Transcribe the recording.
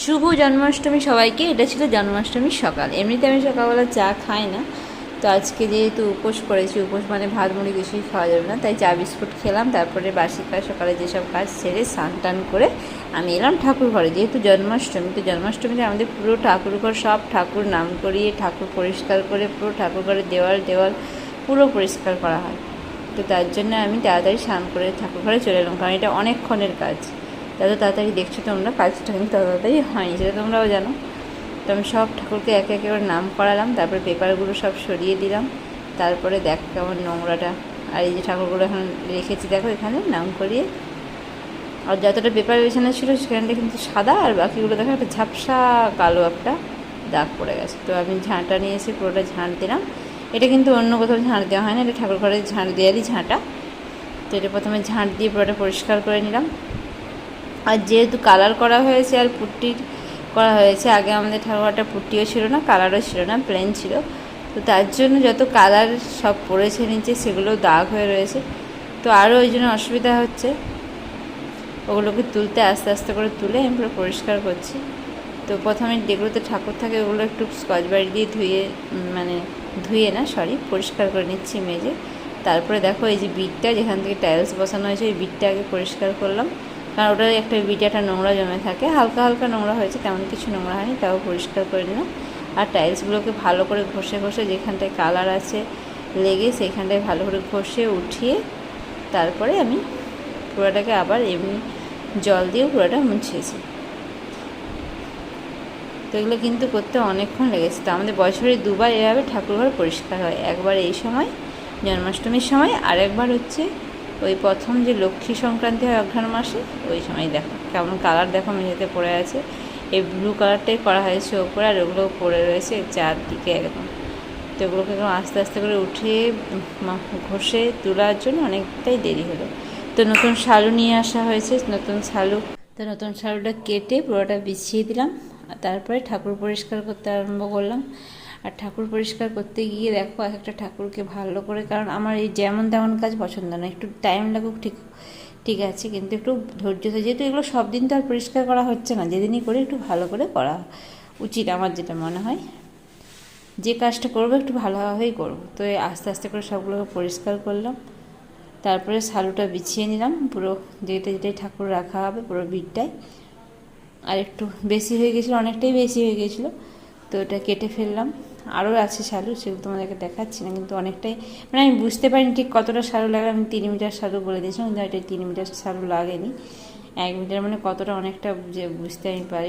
শুভ জন্মাষ্টমী সবাইকে। এটা ছিল জন্মাষ্টমীর সকাল। এমনিতে আমি সকালবেলা চা খাই না, তো আজকে যেহেতু উপোস করেছি, উপোস মানে ভাত মুড়ি কিছুই খাওয়া যাবে না, তাই চা বিস্কুট খেলাম। তারপরে বাসি কাজ সকালে যেসব কাজ সেরে স্নান টান করে আমি এলাম ঠাকুর ঘরে। যেহেতু জন্মাষ্টমী, তো জন্মাষ্টমীতে আমাদের পুরো ঠাকুর ঘর, সব ঠাকুর নাম করিয়ে ঠাকুর পরিষ্কার করে পুরো ঠাকুর ঘরের দেওয়াল পুরো পরিষ্কার করা হয়। তো তার জন্য আমি তাড়াতাড়ি স্নান করে ঠাকুর ঘরে চলে এলাম, কারণ এটা অনেকক্ষণের কাজ। যত তাড়াতাড়ি দেখছো তোমরা, কাজটা কিন্তু তত তাড়াতাড়ি হয়নি, সেটা তোমরাও জানো। তো আমি সব ঠাকুরকে একে একে করে নাম করালাম, তারপরে পেপারগুলো সব সরিয়ে দিলাম। তারপরে দেখো কেমন নোংরাটা। আর এই যে ঠাকুরগুলো এখন রেখেছি দেখো এখানে নাম করিয়ে। আর যতটা পেপার বিছানা ছিল সেখানটা কিন্তু সাদা, আর বাকিগুলো দেখো একটা ঝাপসা কালো একটা দাগ পড়ে গেছে। তো আমি ঝাঁটা নিয়ে এসে পুরোটা ঝাঁট দিলাম। এটা কিন্তু অন্য কোথাও ঝাঁট দেওয়া হয় না, এটা ঠাকুর ঘরে ঝাঁট দেওয়ারই ঝাঁটা। তো এটা প্রথমে ঝাঁট দিয়ে পুরোটা পরিষ্কার করে নিলাম। আর যেহেতু কালার করা হয়েছে আর পুট্টি করা হয়েছে, আগে আমাদের ঠাকুরঘরটা পুট্টিও ছিল না, কালারও ছিল না, প্লেন ছিল। তো তার জন্য যত কালার সব পড়েছে নিচে, সেগুলো দাগ হয়ে রয়েছে। তো আরও ওই জন্য অসুবিধা হচ্ছে, ওগুলোকে তুলতে আস্তে আস্তে করে তুলে আমি পুরো পরিষ্কার করছি। তো প্রথমে যেগুলোতে ঠাকুর থাকে ওগুলো একটু স্কচ ব্রাইট দিয়ে পরিষ্কার করে নিচ্ছি মেজে। তারপরে দেখো এই যে বিটটা, যেখান থেকে টাইলস বসানো হয়েছে, ওই বিটটা আগে পরিষ্কার করলাম, কারণ ওটার একটা নোংরা জমে থাকে। হালকা হালকা নোংরা হয়েছে, তেমন কিছু নোংরা হয়নি, তাও পরিষ্কার করে নিলাম। আর টাইলসগুলোকে ভালো করে ঘষে যেখানটায় কালার আছে লেগে, সেইখানটায় ভালো করে ঘষে উঠিয়ে তারপরে আমি পুরোটাকে আবার এমনি জল দিয়েও পুরোটা মুছিয়েছি। তো এগুলো কিন্তু করতে অনেকক্ষণ লেগেছে। তো আমাদের বছরে দুবার এভাবে ঠাকুরঘর পরিষ্কার হয়, একবার এই সময় জন্মাষ্টমীর সময়, আর একবার হচ্ছে ওই প্রথম যে লক্ষ্মী সংক্রান্তি হয় অঘ্রাণ মাসে, ওই সময়। দেখো কেমন কালার, দেখো মেঝেতে পড়ে আছে। এই ব্লু কালারটাই করা হয়েছে ওপরে, আর ওগুলো পড়ে রয়েছে চারদিকে একদম। তো ওগুলোকে একদম আস্তে আস্তে করে উঠিয়ে ঘষে তোলার জন্য অনেকটাই দেরি হলো। তো নতুন শালু নিয়ে আসা হয়েছে, নতুন শালুটা কেটে পুরোটা বিছিয়ে দিলাম। আর তারপরে ঠাকুর পরিষ্কার করতে আরম্ভ করলাম। আর ঠাকুর পরিষ্কার করতে গিয়ে দেখো এক একটা ঠাকুরকে ভালো করে, কারণ আমার এই যেমন তেমন কাজ পছন্দ না, একটু টাইম লাগুক ঠিক আছে, কিন্তু একটু ধৈর্য ধরে, যেহেতু এগুলো সব দিন তো আর পরিষ্কার করা হচ্ছে না, যেদিনই করে একটু ভালো করে করা উচিত, আমার যেটা মনে হয়। যে কাজটা করবো একটু ভালোভাবেই করবো। তো আস্তে আস্তে করে সবগুলোকে পরিষ্কার করলাম। তারপরে শালুটা বিছিয়ে নিলাম পুরো, যেটাই ঠাকুর রাখা হবে পুরো বিটটায়। আর একটু বেশি হয়ে গেছিলো, অনেকটাই বেশি হয়ে গেছিলো, তো ওটা কেটে ফেললাম। আরও আছে শালু, সেগুলো তোমাদেরকে দেখাচ্ছি না, কিন্তু অনেকটাই, মানে আমি বুঝতে পারিনি ঠিক কতটা শালু লাগে। আমি 3 মিটার শালু বলে দিয়েছিলাম, কিন্তু এটা 3 মিটার শালু লাগেনি, 1 মিটার, মানে কতটা অনেকটা যে বুঝতে আমি পারি।